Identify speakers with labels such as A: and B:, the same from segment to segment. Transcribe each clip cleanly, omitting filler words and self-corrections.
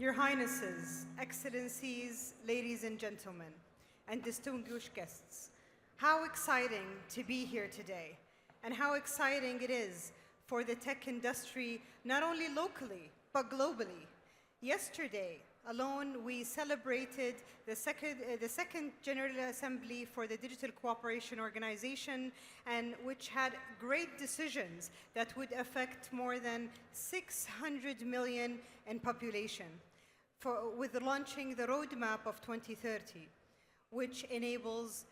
A: Your Highnesses, Excellencies, ladies and gentlemen, and distinguished guests, how exciting to be here today, and how exciting it is for the tech industry, not only locally, but globally. Yesterday alone, we celebrated the second General Assembly for the Digital Cooperation Organization, and which had great decisions that would affect more than 600 million in population, with launching the roadmap of 2030, which enables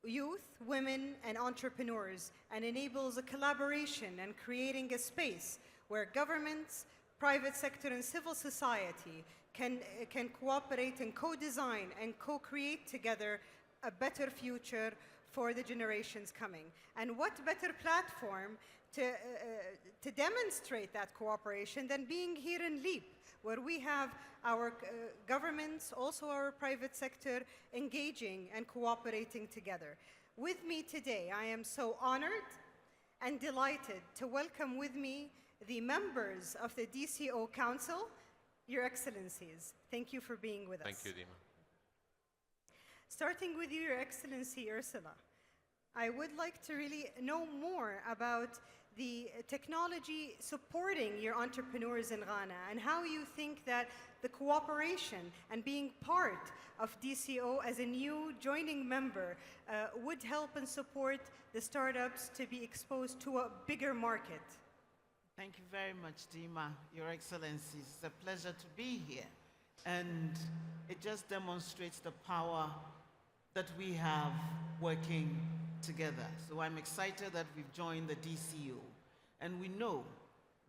A: youth, women, and entrepreneurs, and enables a collaboration and creating a space where governments, private sector, and civil society can cooperate and co-design and co-create together a better future for the generations coming. And what better platform to demonstrate that cooperation than being here in LEAP, where we have our governments, also our private sector, engaging and cooperating together. With me today, I am so honored and delighted to welcome with me the members of the DCO Council, Your Excellencies. Thank you for being with us.
B: Thank you, Dima.
A: Starting with you, Your Excellency Ursula, I would like to really know more about the technology supporting your entrepreneurs in Ghana and how you think that the cooperation and being part of DCO as a new joining member would help and support the startups to be exposed to a bigger market.
C: Thank you very much, Dima, Your Excellencies. It's a pleasure to be here. And it just demonstrates the power that we have working together. So I'm excited that we've joined the DCO. And we know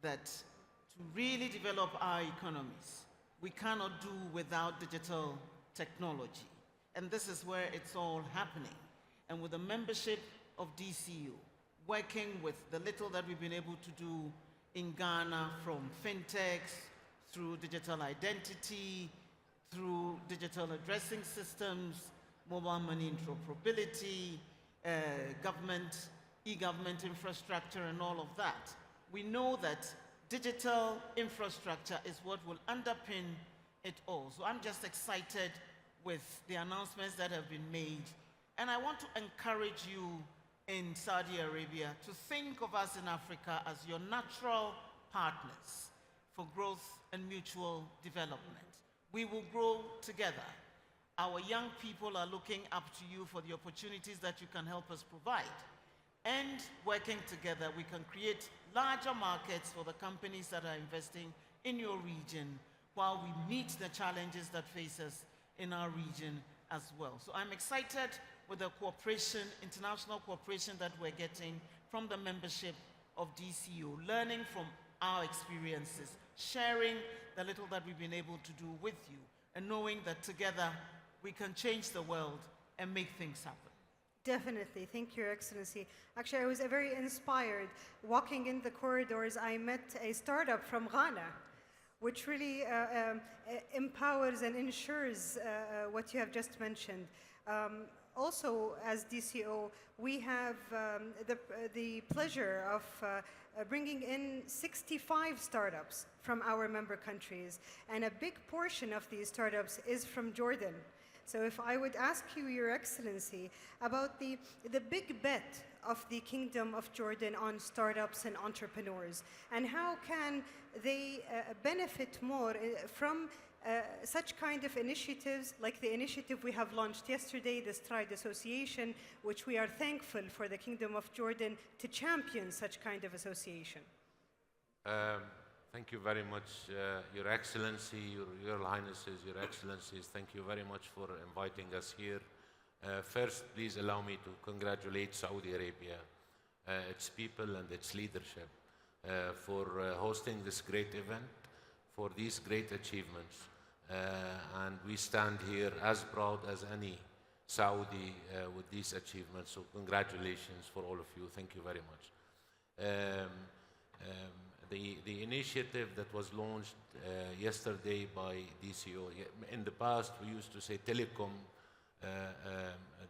C: that to really develop our economies, we cannot do without digital technology. And this is where it's all happening. And with the membership of DCO, working with the little that we've been able to do in Ghana, from fintechs, through digital identity, through digital addressing systems, mobile money interoperability, government, e-government infrastructure, and all of that. We know that digital infrastructure is what will underpin it all. So I'm just excited with the announcements that have been made. And I want to encourage you in Saudi Arabia to think of us in Africa as your natural partners for growth and mutual development. We will grow together. Our young people are looking up to you for the opportunities that you can help us provide. And working together, we can create larger markets for the companies that are investing in your region while we meet the challenges that face us in our region as well. So I'm excited with the cooperation, international cooperation that we're getting from the membership of DCO, learning from our experiences, sharing the little that we've been able to do with you, and knowing that together we can change the world and make things happen.
A: Definitely. Thank you, Your Excellency. Actually, I was very inspired. Walking in the corridors, I met a startup from Ghana, which really empowers and ensures what you have just mentioned. Also, as DCO, we have the pleasure of bringing in 65 startups from our member countries, and a big portion of these startups is from Jordan. So if I would ask you, Your Excellency, about the big bet of the Kingdom of Jordan on startups and entrepreneurs, and how can they benefit more from such kind of initiatives, like the initiative we have launched yesterday, the Stride Association, which we are thankful for the Kingdom of Jordan to champion such kind of association.
B: Thank you very much, Your Excellency, Your Royal Highnesses, Your Excellencies. Thank you very much for inviting us here. First, please allow me to congratulate Saudi Arabia, its people and its leadership for hosting this great event, for these great achievements. And we stand here as proud as any Saudi with these achievements. So congratulations for all of you. Thank you very much. The initiative that was launched yesterday by DCO, in the past we used to say telecom.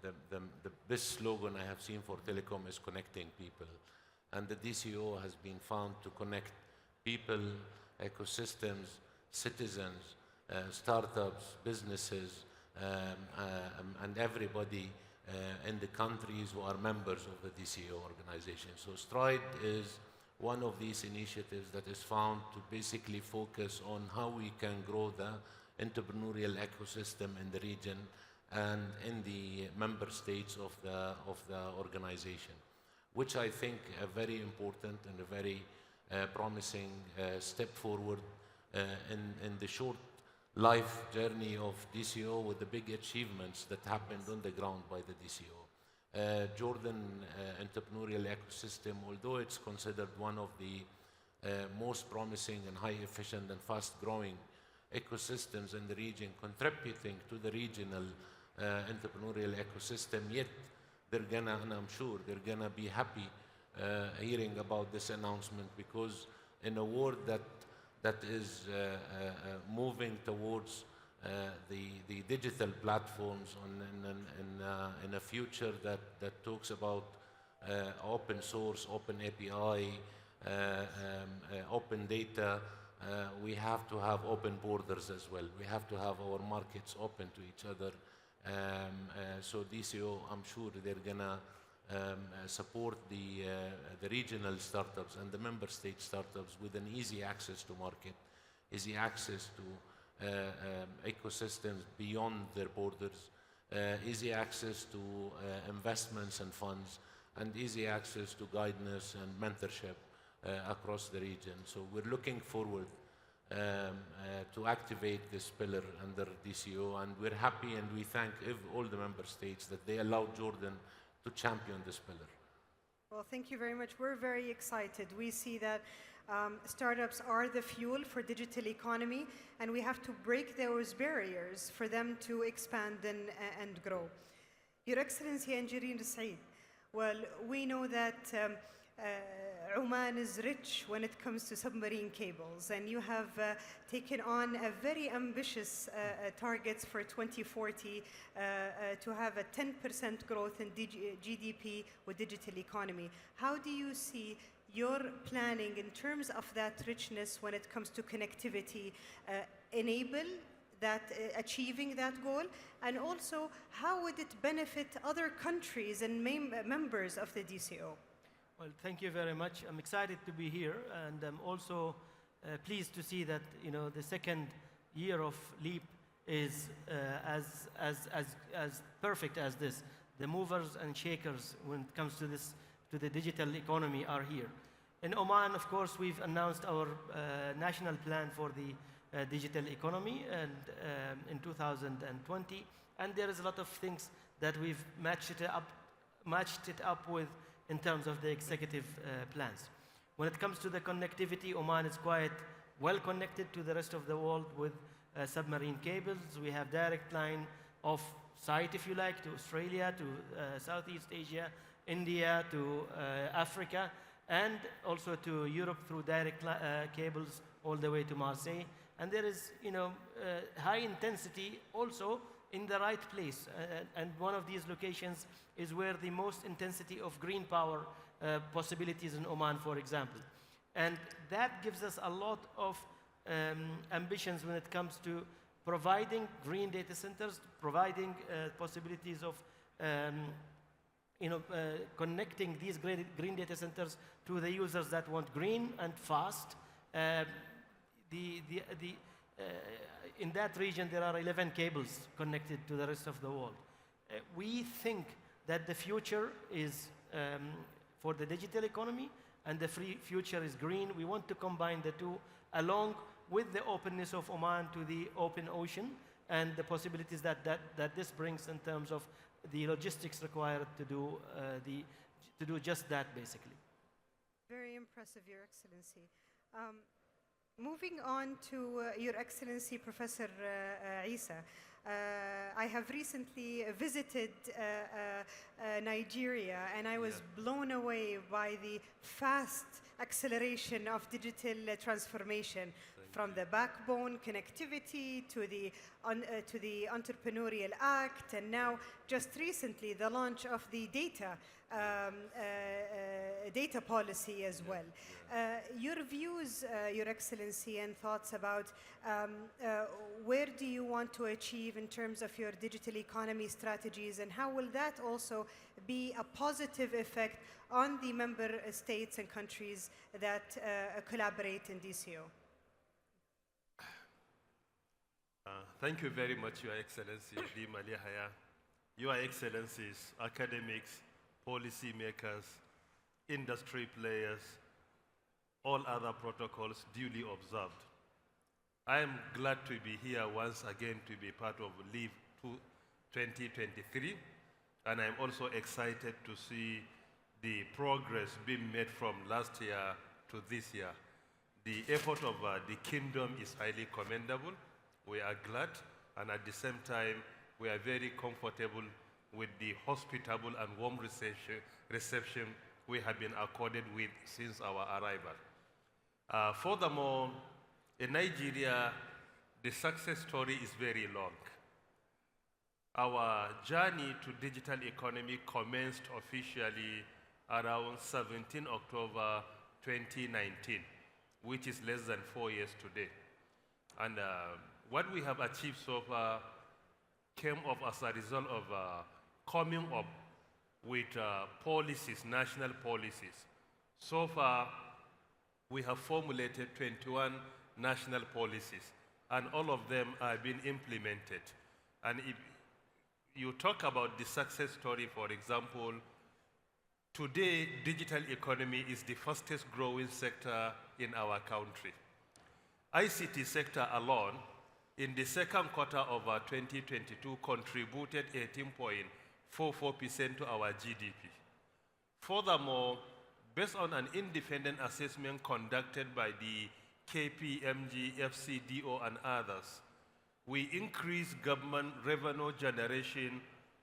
B: The best slogan I have seen for telecom is connecting people. And the DCO has been found to connect people, ecosystems, citizens, startups, businesses, and everybody in the countries who are members of the DCO organization. So STRIDE is one of these initiatives that is found to basically focus on how we can grow the entrepreneurial ecosystem in the region and in the member states of the organization, which I think a very important and a very promising step forward in the short life journey of DCO with the big achievements that happened on the ground by the DCO. Jordan entrepreneurial ecosystem, although it's considered one of the most promising and high efficient and fast growing ecosystems in the region, contributing to the regional entrepreneurial ecosystem, yet they're gonna, and I'm sure they're gonna be happy hearing about this announcement, because in a world that is moving towards the digital platforms in a future that talks about open source, open API, open data, we have to have open borders as well. We have to have our markets open to each other. So DCO, I'm sure they're gonna support the regional startups and the member state startups with an easy access to market, easy access to ecosystems beyond their borders, easy access to investments and funds, and easy access to guidance and mentorship across the region. So we're looking forward to activate this pillar under DCO, and we're happy and we thank all the member states that they allowed Jordan to champion this pillar.
A: Well, thank you very much. We're very excited. We see that startups are the fuel for digital economy, and we have to break those barriers for them to expand and grow. Your Excellency Engineer Saeed, well, we know that Oman is rich when it comes to submarine cables, and you have taken on a very ambitious targets for 2040 to have a 10% growth in GDP with digital economy. How do you see your planning in terms of that richness when it comes to connectivity enable that achieving that goal, and also how would it benefit other countries and members of the DCO?
D: Well, thank you very much. I'm excited to be here, and I'm also pleased to see that the second year of LEAP is as perfect as this. The movers and shakers when it comes to the digital economy are here. In Oman, of course, we've announced our national plan for the digital economy and in 2020, and there is a lot of things that we've matched it up with in terms of the executive plans. When it comes to the connectivity, Oman is quite well connected to the rest of the world with submarine cables. We have direct line of sight, if you like, to Australia, to Southeast Asia, India, to Africa, and also to Europe through direct cables all the way to Marseille. And there is, high intensity also in the right place. And one of these locations is where the most intensity of green power possibilities in Oman, for example. And that gives us a lot of ambitions when it comes to providing green data centers, providing possibilities of connecting these green data centers to the users that want green and fast. In that region, there are 11 cables connected to the rest of the world. We think that the future is for the digital economy, and the future is green. We want to combine the two, along with the openness of Oman to the open ocean and the possibilities that this brings in terms of the logistics required to do just that, basically.
A: Very impressive, Your Excellency. Moving on to Your Excellency, Professor Isa. I have recently visited Nigeria, and I was blown away by the fast acceleration of digital transformation, from the backbone connectivity to the Entrepreneurial Act, and now just recently the launch of the data data policy as well. Your views, Your Excellency, and thoughts about where do you want to achieve in terms of your digital economy strategies, and how will that also be a positive effect on the member states and countries that collaborate in DCO?
E: Thank you very much, Your Excellency, Dima Lihaya, Your Excellencies, academics, policy makers, industry players, all other protocols duly observed. I am glad to be here once again to be part of LEAV 2023, and I'm also excited to see the progress being made from last year to this year. The effort of the Kingdom is highly commendable. We are glad, and at the same time, we are very comfortable with the hospitable and warm reception we have been accorded with since our arrival. Furthermore, in Nigeria, the success story is very long. Our journey to digital economy commenced officially around 17 October 2019, which is less than 4 years today. And what we have achieved so far came up as a result of coming up with policies, national policies. So far, we have formulated 21 national policies, and all of them are being implemented. And if you talk about the success story, for example, today, digital economy is the fastest growing sector in our country. ICT sector alone, in the second quarter of 2022, contributed 18.44% to our GDP. Furthermore, based on an independent assessment conducted by the KPMG, FCDO, and others, we increased government revenue generation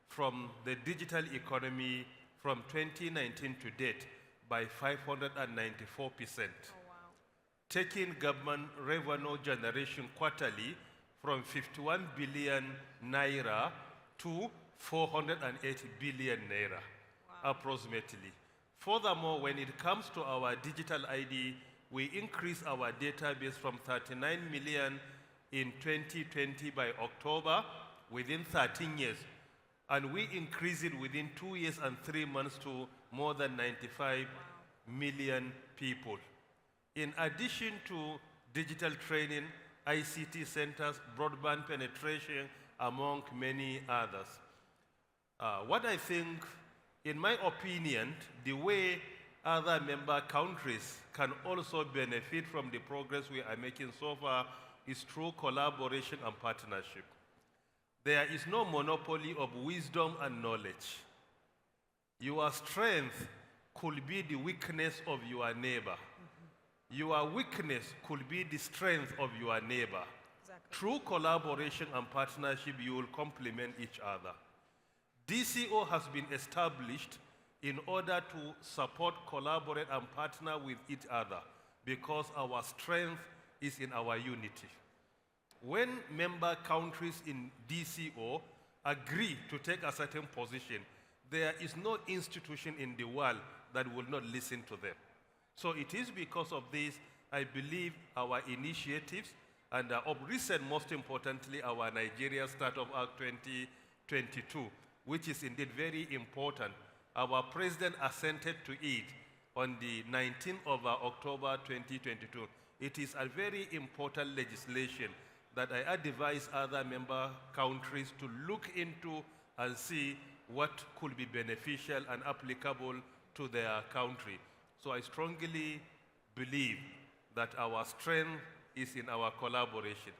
E: from the digital economy from 2019 to date by 594%.
A: Oh, wow.
E: Taking government revenue generation quarterly from 51 billion naira to 408 billion naira, wow, approximately. Furthermore, when it comes to our digital ID, we increased our database from 39 million in 2020 by October within 13 years, and we increased it within 2 years and 3 months to more than 95 million people. In addition to digital training, ICT centers, broadband penetration, among many others. What I think, in my opinion, the way other member countries can also benefit from the progress we are making so far is through collaboration and partnership. There is no monopoly of wisdom and knowledge. Your strength could be the weakness of your neighbor. Your weakness could be the strength of your neighbor.
A: Exactly.
E: Through collaboration and partnership, you will complement each other. DCO has been established in order to support, collaborate, and partner with each other because our strength is in our unity. When member countries in DCO agree to take a certain position, there is no institution in the world that will not listen to them. So it is because of this, I believe our initiatives, and of recent, most importantly, our Nigeria Startup Act 2022, which is indeed very important. Our president assented to it on the 19th of October 2022. It is a very important legislation that I advise other member countries to look into and see what could be beneficial and applicable to their country. So I strongly believe that our strength is in our collaboration.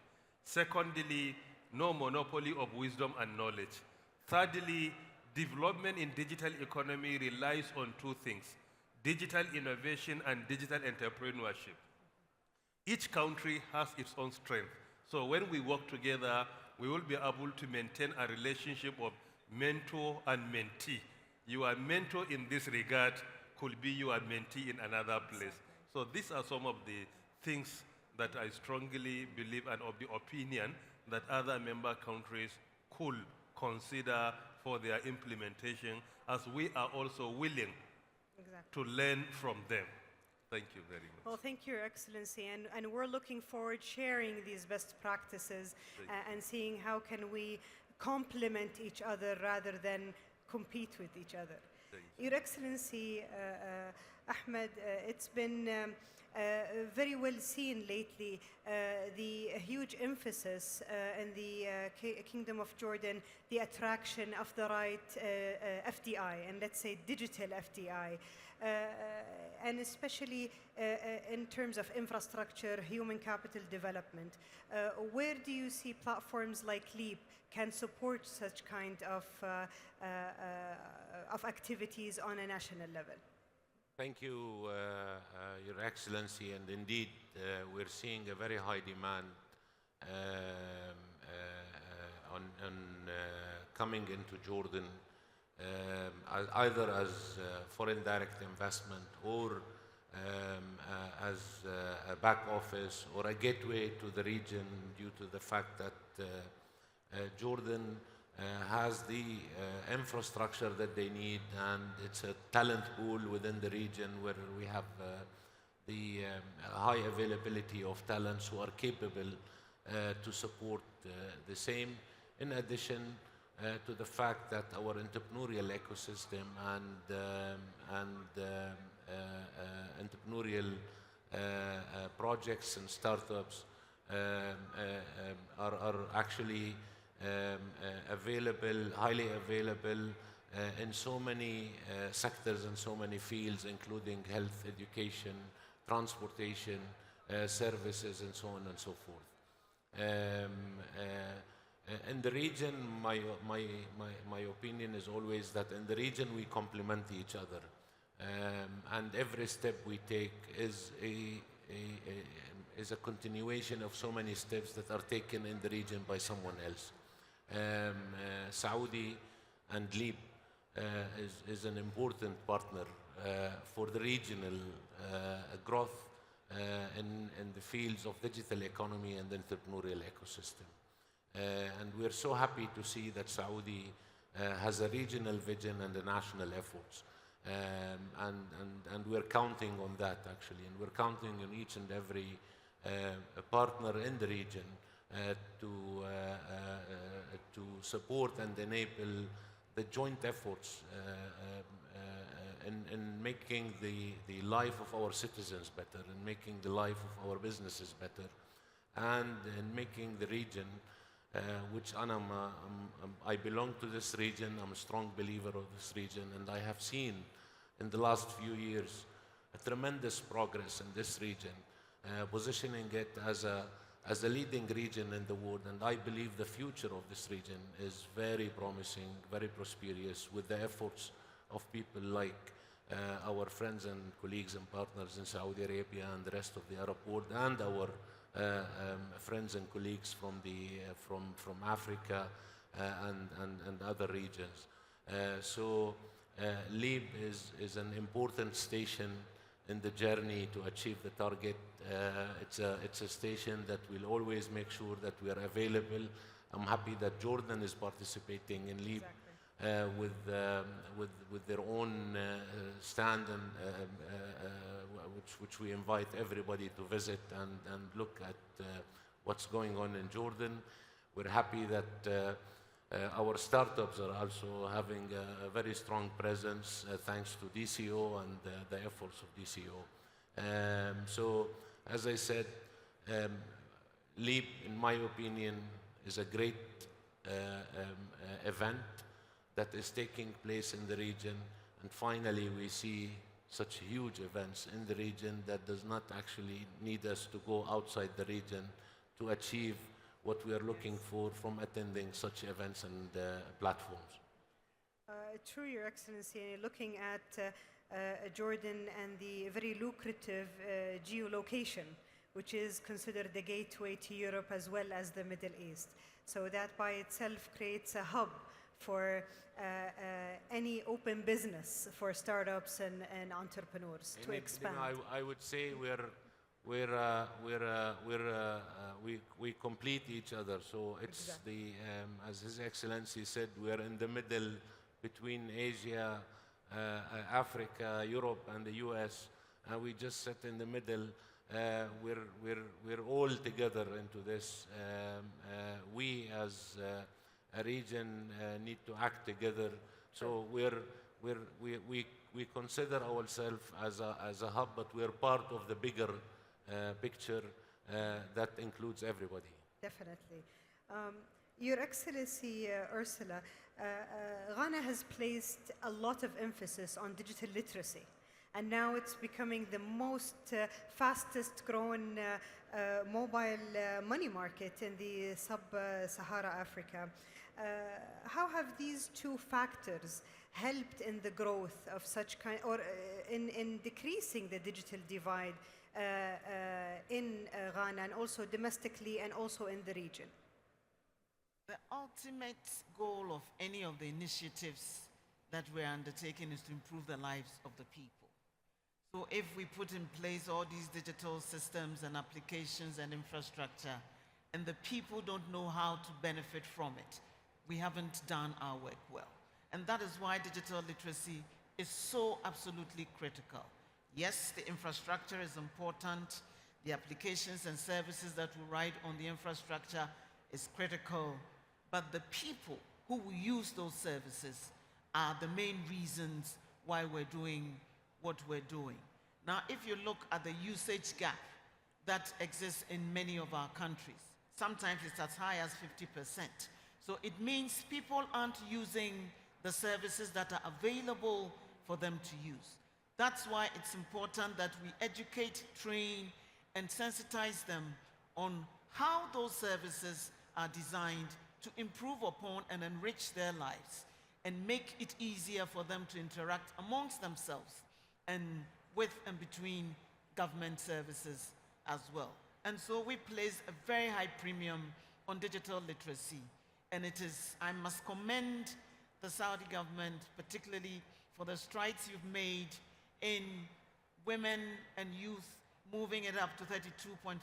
E: Secondly, no monopoly of wisdom and knowledge. Thirdly, development in digital economy relies on two things: digital innovation and digital entrepreneurship. Each country has its own strength. So when we work together, we will be able to maintain a relationship of mentor and mentee. Your mentor in this regard could be your mentee in another place. So these are some of the things that I strongly believe and of the opinion that other member countries could consider for their implementation, as we are also willing
A: Exactly.
E: to learn from them. Thank you very much.
A: Well, thank you, Your Excellency, and we're looking forward sharing these best practices and seeing how can we complement each other rather than compete with each other. Your Excellency, Ahmed, it's been very well seen lately the huge emphasis in the Kingdom of Jordan, the attraction of the right FDI, and let's say digital FDI. And especially in terms of infrastructure, human capital development. Where do you see platforms like LEAP can support such kind of activities on a national level?
B: Thank you, Your Excellency, and indeed we're seeing a very high demand on coming into Jordan, either as foreign direct investment or as a back office or a gateway to the region, due to the fact that Jordan has the infrastructure that they need, and it's a talent pool within the region where we have the high availability of talents who are capable to support the same, in addition to the fact that our entrepreneurial ecosystem and entrepreneurial projects and startups are actually available, highly available in so many sectors and so many fields, including health, education, transportation, services, and so on and so forth. In the region, my opinion is always that in the region we complement each other, and every step we take is a continuation of so many steps that are taken in the region by someone else. Saudi and LEAP is an important partner for the regional growth in the fields of digital economy and entrepreneurial ecosystem. And we're so happy to see that Saudi has a regional vision and a national efforts. And we're counting on that, actually, and we're counting on each and every partner in the region to support and enable the joint efforts in making the life of our citizens better, in making the life of our businesses better, and in making the region, which I belong to this region, I'm a strong believer of this region, and I have seen in the last few years a tremendous progress in this region, positioning it as a leading region in the world. And I believe the future of this region is very promising, very prosperous, with the efforts of people like our friends and colleagues and partners in Saudi Arabia and the rest of the Arab world, and our friends and colleagues from Africa and other regions. So LEAP is an important station in the journey to achieve the target. It's a station that will always make sure that we are available. I'm happy that Jordan is participating in LEAP.
A: Exactly.
B: With their own stand, and which we invite everybody to visit and look at what's going on in Jordan. We're happy that our startups are also having a very strong presence thanks to DCO and the efforts of DCO. So, as I said, LEAP, in my opinion, is a great event that is taking place in the region, and finally we see such huge events in the region that does not actually need us to go outside the region to achieve what we are looking for from attending such events and platforms.
A: True, Your Excellency. Looking at Jordan and the very lucrative geolocation, which is considered the gateway to Europe as well as the Middle East. So that by itself creates a hub for any open business for startups and entrepreneurs to expand.
B: I would say we complete each other. So it's
A: Exactly.
B: as His Excellency said, we are in the middle between Asia Africa, Europe, and the US, and we just sit in the middle. We're all together into this. We as a region need to act together. So we consider ourselves as a hub, but we're part of the bigger picture that includes everybody.
A: Definitely. Your Excellency, Ursula, Ghana has placed a lot of emphasis on digital literacy, and now it's becoming the most fastest growing mobile money market in the sub-Sahara Africa. How have these two factors helped in the growth of such kind, or in decreasing the digital divide in Ghana, and also domestically and also in the region?
C: The ultimate goal of any of the initiatives that we're undertaking is to improve the lives of the people. So if we put in place all these digital systems and applications and infrastructure, and the people don't know how to benefit from it, we haven't done our work well. And that is why digital literacy is so absolutely critical. Yes, the infrastructure is important. The applications and services that we write on the infrastructure is critical. But the people who will use those services are the main reasons why we're doing what we're doing. Now, if you look at the usage gap that exists in many of our countries, sometimes it's as high as 50%. So it means people aren't using the services that are available for them to use. That's why it's important that we educate, train, and sensitize them on how those services are designed to improve upon and enrich their lives and make it easier for them to interact amongst themselves and with and between government services as well. And so we place a very high premium on digital literacy. And it is, I must commend the Saudi government, particularly for the strides you've made in women and youth, moving it up to 32.5%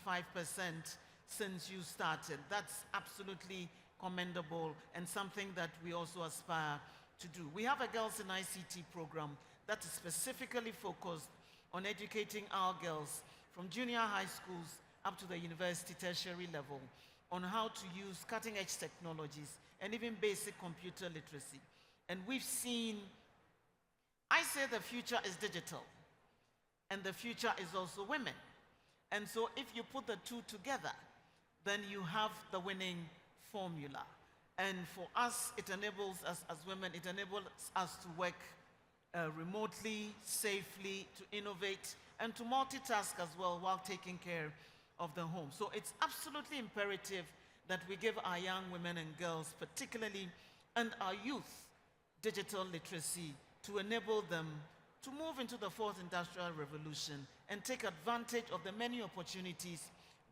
C: since you started. That's absolutely commendable and something that we also aspire to do. We have a Girls in ICT program that is specifically focused on educating our girls from junior high schools up to the university tertiary level on how to use cutting-edge technologies and even basic computer literacy. And we've seen, I say the future is digital, and the future is also women. And so if you put the two together, then you have the winning formula. And for us, it enables us as women, it enables us to work remotely, safely, to innovate, and to multitask as well while taking care of the home. So it's absolutely imperative that we give our young women and girls, particularly, and our youth, digital literacy to enable them to move into the fourth industrial revolution and take advantage of the many opportunities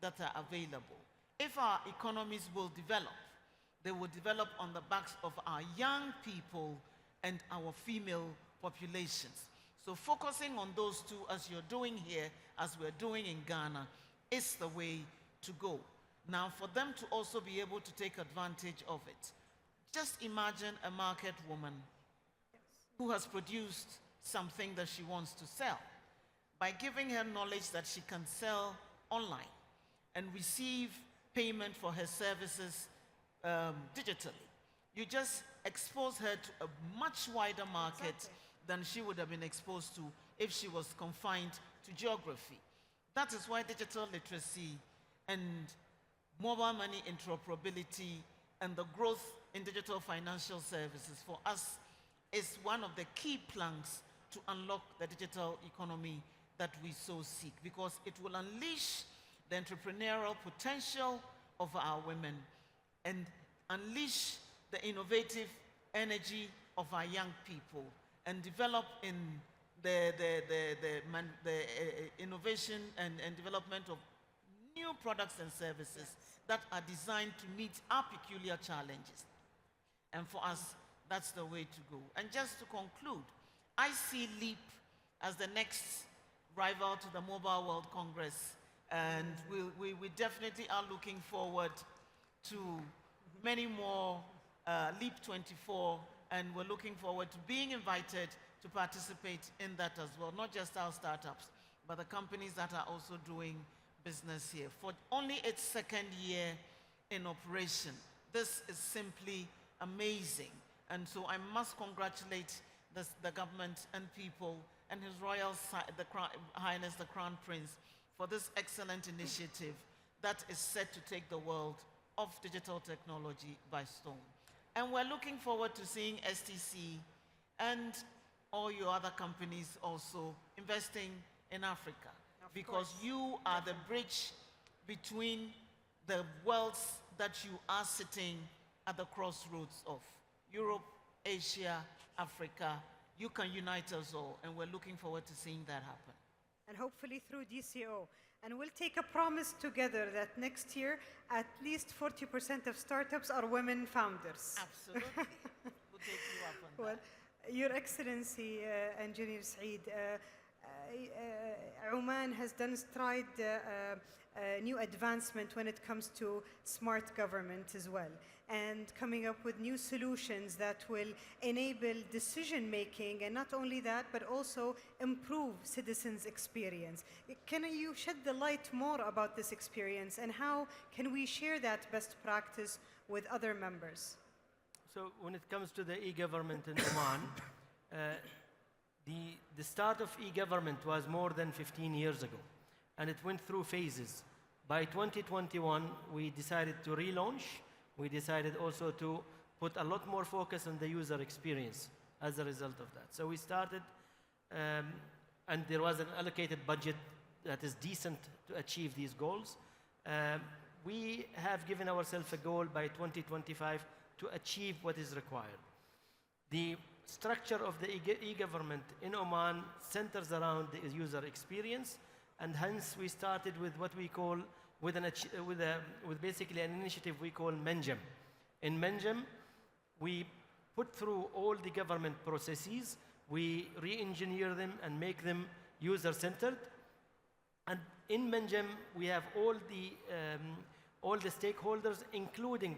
C: that are available. If our economies will develop, they will develop on the backs of our young people and our female populations. So focusing on those two, as you're doing here, as we're doing in Ghana, is the way to go. Now, for them to also be able to take advantage of it, just imagine a market woman who has produced something that she wants to sell. By giving her knowledge that she can sell online and receive payment for her services digitally, you just expose her to a much wider market than she would have been exposed to if she was confined to geography. That is why digital literacy and mobile money interoperability and the growth in digital financial services for us is one of the key planks to unlock the digital economy that we so seek, because it will unleash the entrepreneurial potential of our women and unleash the innovative energy of our young people and develop in the innovation and development of new products and services that are designed to meet our peculiar challenges. And for us, that's the way to go. And just to conclude, I see LEAP as the next rival to the Mobile World Congress. And we definitely are looking forward to many more LEAP 24, and we're looking forward to being invited to participate in that as well, not just our startups, but the companies that are also doing business here. For only its second year in operation, this is simply amazing. And so I must congratulate the government and people and His Royal Highness the Crown Prince for this excellent initiative that is set to take the world of digital technology by storm. And we're looking forward to seeing STC and all your other companies also investing in Africa, because you are the bridge between the worlds that you are sitting at the crossroads of. Europe, Asia, Africa, you can unite us all, and we're looking forward to seeing that happen.
A: And hopefully through DCO. And we'll take a promise together that next year, at least 40% of startups are women founders.
C: Absolutely. We'll take you up on
A: Well,
C: that.
A: Your Excellency, Engineer Saeed, Oman has done new advancement when it comes to smart government as well, and coming up with new solutions that will enable decision making, and not only that, but also improve citizens' experience. Can you shed the light more about this experience, and how can we share that best practice with other members?
D: So when it comes to the e-government in Oman, the start of e-government was more than 15 years ago, and it went through phases. By 2021, we decided to relaunch. We decided also to put a lot more focus on the user experience as a result of that. So we started, and there was an allocated budget that is decent to achieve these goals. We have given ourselves a goal by 2025 to achieve what is required. The structure of the e-government in Oman centers around the user experience, and hence we started with what we call, with basically an initiative we call Menjem. In Menjem, we put through all the government processes, we re-engineer them and make them user-centered. And in Menjem, we have all the stakeholders, including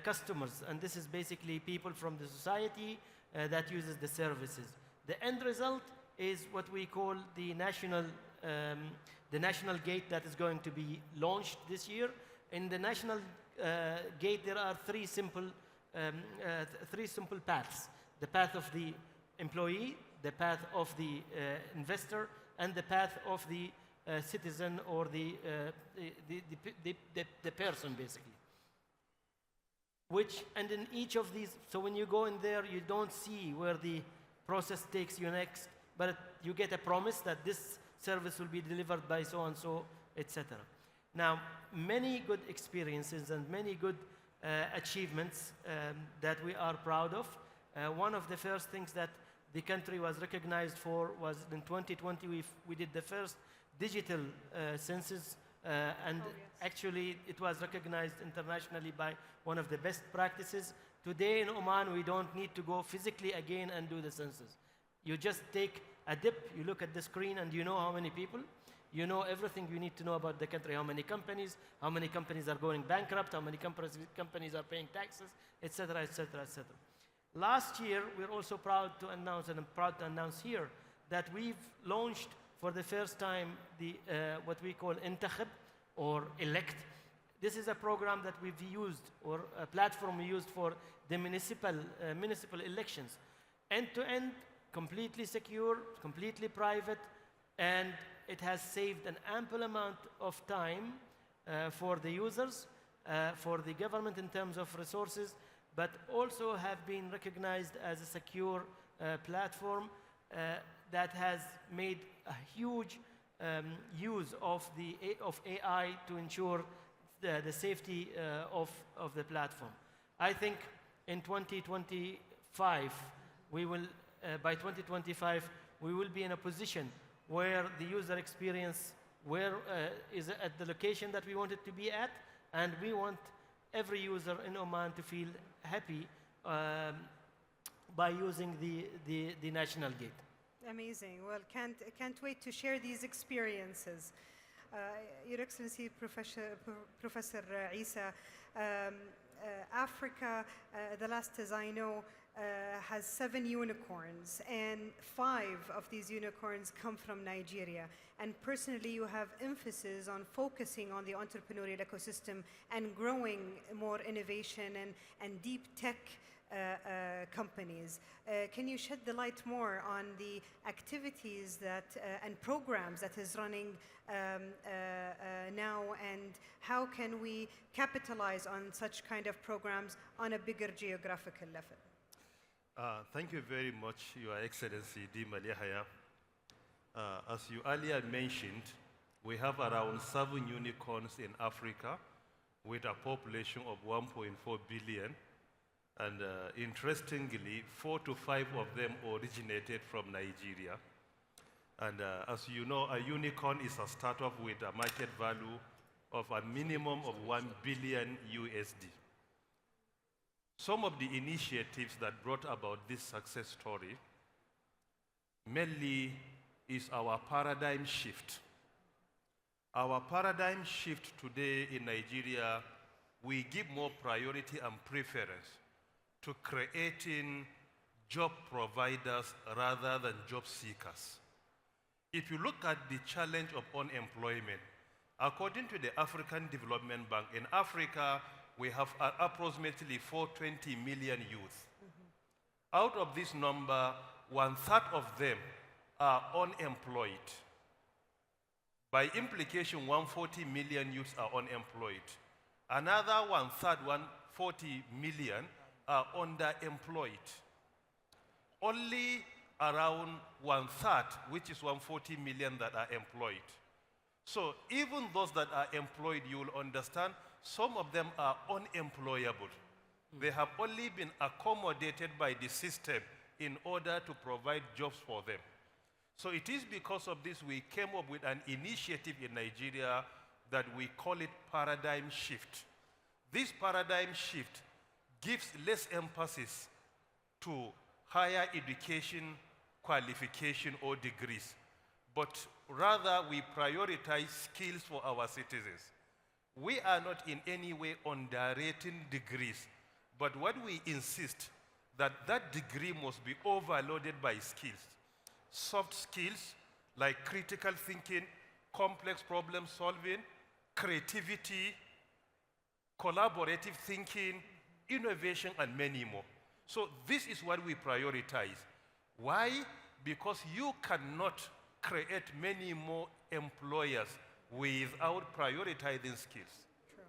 D: customers, and this is basically people from the society that uses the services. The end result is what we call the national gate that is going to be launched this year. In the national gate, there are three simple paths: the path of the employee, the path of the investor, and the path of the citizen, or the person, basically. And in each of these, so when you go in there, you don't see where the process takes you next, but you get a promise that this service will be delivered by so and so, etc. Now, many good experiences and many good achievements that we are proud of. One of the first things that the country was recognized for was in 2020, we did the first digital census, and actually it was recognized internationally by one of the best practices. Today in Oman, we don't need to go physically again and do the census. You just take a dip, you look at the screen, and you know how many people. You know everything you need to know about the country, how many companies are going bankrupt, how many companies are paying taxes, etc., etc., etc. Last year, we're also proud to announce, and I'm proud to announce here, that we've launched for the first time what we call Intakhab, or Elect. This is a program that we've used, or a platform we used for the municipal elections. End-to-end, completely secure, completely private, and it has saved an ample amount of time for the users, for the government in terms of resources, but also have been recognized as a secure platform that has made a huge use of AI to ensure the safety of the platform. I think in 2025, by 2025, we will be in a position where the user experience is at the location that we want it to be at, and we want every user in Oman to feel happy by using the national gate.
A: Amazing. Well, can't wait to share these experiences. Your Excellency, Professor Isa, Africa, the last as I know, has 7 unicorns, and 5 of these unicorns come from Nigeria. And personally, you have emphasis on focusing on the entrepreneurial ecosystem and growing more innovation and deep tech companies. Can you shed the light more on the activities that and programs that is running now, and how can we capitalize on such kind of programs on a bigger geographical level?
E: Thank you very much, Your Excellency Dima Yahya. As you earlier mentioned, we have around 7 unicorns in Africa with a population of 1.4 billion. And interestingly, 4 to 5 of them originated from Nigeria. And as you know, a unicorn is a startup with a market value of a minimum of 1 billion USD. Some of the initiatives that brought about this success story mainly is our paradigm shift. Our paradigm shift today in Nigeria, we give more priority and preference to creating job providers rather than job seekers. If you look at the challenge of unemployment, according to the African Development Bank, in Africa, we have approximately 420 million youth. Out of this number, 1/3 of them are unemployed. By implication, 140 million youths are unemployed. Another 1/3, 140 million, are underemployed. Only around 1/3, which is 140 million, that are employed. So even those that are employed, you will understand, some of them are unemployable. They have only been accommodated by the system in order to provide jobs for them. So it is because of this we came up with an initiative in Nigeria that we call it paradigm shift. This paradigm shift gives less emphasis to higher education, qualification, or degrees, but rather we prioritize skills for our citizens. We are not in any way underrating degrees, but what we insist that that degree must be overloaded by skills. Soft skills like critical thinking, complex problem solving, creativity, collaborative thinking, innovation, and many more. So this is what we prioritize. Why? Because you cannot create many more employers without prioritizing skills.
A: True.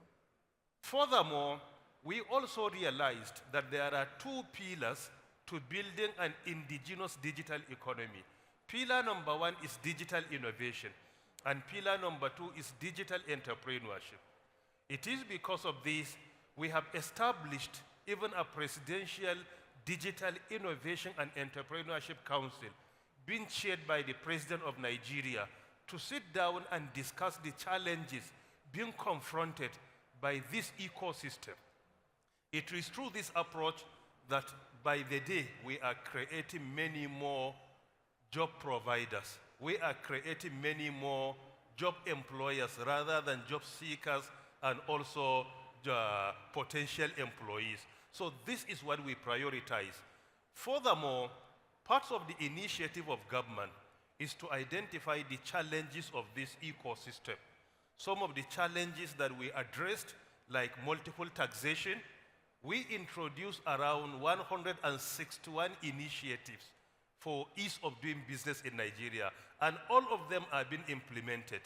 E: Furthermore, we also realized that there are 2 pillars to building an indigenous digital economy. Pillar number 1 is digital innovation, and pillar number 2 is digital entrepreneurship. It is because of this we have established even a presidential digital innovation and entrepreneurship council being chaired by the president of Nigeria to sit down and discuss the challenges being confronted by this ecosystem. It is through this approach that by the day we are creating many more job providers. We are creating many more job employers rather than job seekers and also potential employees. So this is what we prioritize. Furthermore, parts of the initiative of government is to identify the challenges of this ecosystem. Some of the challenges that we addressed, like multiple taxation, we introduced around 161 initiatives for ease of doing business in Nigeria, and all of them are being implemented.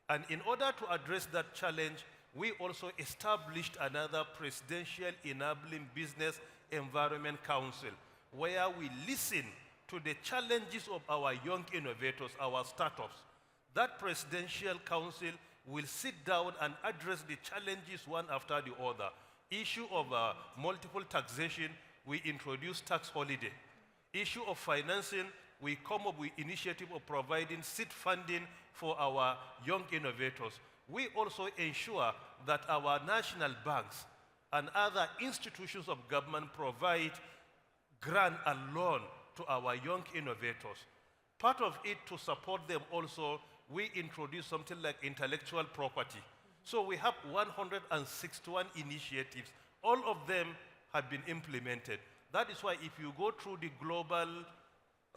E: And in order to address that challenge, we also established another presidential enabling business environment council, where we listen to the challenges of our young innovators, our startups. That presidential council will sit down and address the challenges one after the other. Issue of multiple taxation, we introduce tax holiday. Issue of financing, we come up with initiative of providing seed funding for our young innovators. We also ensure that our national banks and other institutions of government provide grant and loan to our young innovators. Part of it, to support them also, we introduce something like intellectual property. So we have 161 initiatives. All of them have been implemented. That is why if you go through the global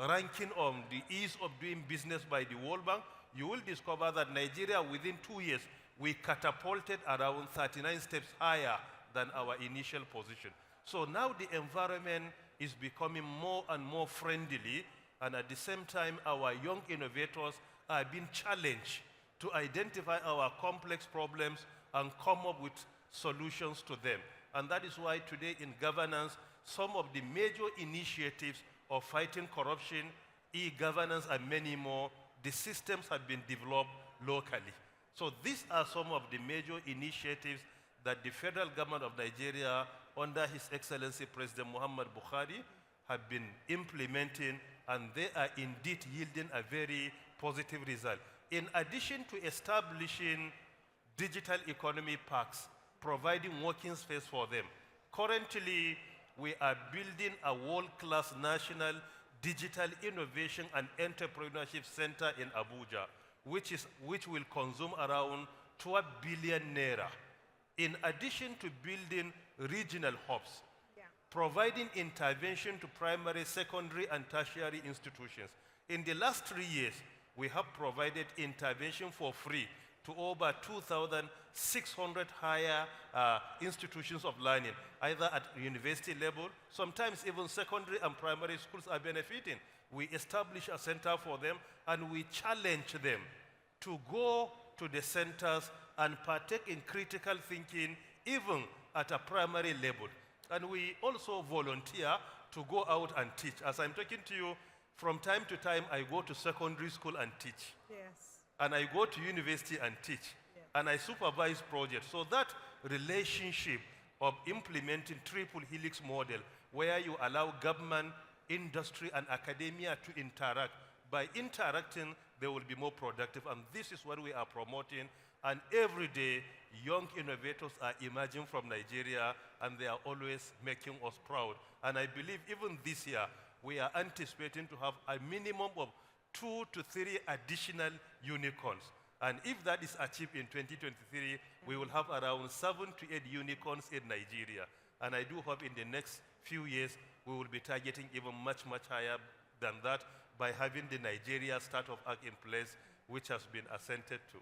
E: ranking on the ease of doing business by the World Bank, you will discover that Nigeria, within 2 years, we catapulted around 39 steps higher than our initial position. So now the environment is becoming more and more friendly, and at the same time, our young innovators are being challenged to identify our complex problems and come up with solutions to them. And that is why today in governance, some of the major initiatives of fighting corruption, e-governance, and many more, the systems have been developed locally. So these are some of the major initiatives that the federal government of Nigeria, under His Excellency President Muhammad Buhari, have been implementing, and they are indeed yielding a very positive result. In addition to establishing digital economy parks, providing working space for them, currently we are building a world-class national digital innovation and entrepreneurship center in Abuja, which will consume around 12 billion naira. In addition to building regional hubs, providing intervention to primary, secondary, and tertiary institutions. In the last 3 years, we have provided intervention for free to over 2,600 higher institutions of learning, either at university level, sometimes even secondary and primary schools are benefiting. We establish a center for them, and we challenge them to go to the centers and partake in critical thinking, even at a primary level. And we also volunteer to go out and teach. As I'm talking to you, from time to time, I go to secondary school and teach.
A: Yes.
E: And I go to university and teach.
A: Yes.
E: And I supervise projects. So that relationship of implementing triple helix model, where you allow government, industry, and academia to interact. By interacting, they will be more productive. And this is what we are promoting. And every day, young innovators are emerging from Nigeria, and they are always making us proud. And I believe even this year, we are anticipating to have a minimum of 2 to 3 additional unicorns. And if that is achieved in 2023, we will have around 7 to 8 unicorns in Nigeria. And I do hope in the next few years, we will be targeting even much, much higher than that by having the Nigeria Startup Act in place, which has been assented to.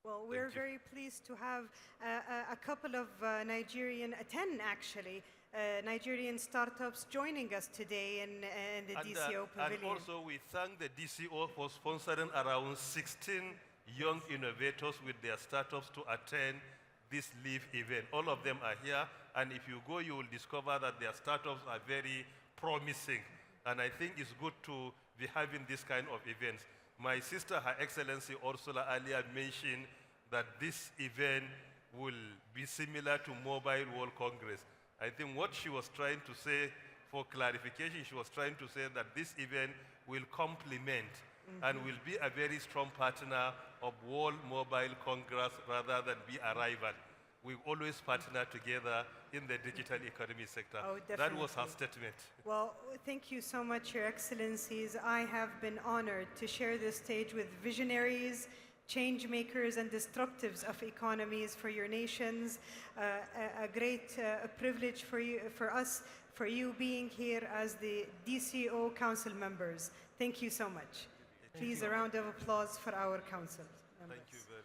A: Well, we're very pleased to have a couple of 10 actually, Nigerian startups joining us today in the DCO Pavilion.
E: And also we thank the DCO for sponsoring around 16 young innovators with their startups to attend this LEAF event. All of them are here, and if you go, you will discover that their startups are very promising. And I think it's good to be having this kind of events. My sister, Her Excellency Ursula, earlier mentioned that this event will be similar to Mobile World Congress. I think what she was trying to say, for clarification, she was trying to say that this event will complement and will be a very strong partner of World Mobile Congress rather than be a rival. We always partner together in the digital economy sector.
A: Oh,
E: that was her
A: definitely.
E: statement.
A: Well, thank you so much, Your Excellencies. I have been honored to share this stage with visionaries, change makers, and disruptives of economies for your nations. A great privilege for us, for you being here as the DCO Council members. Thank you so much. Please, a round of applause for our council members.
E: Thank you very much.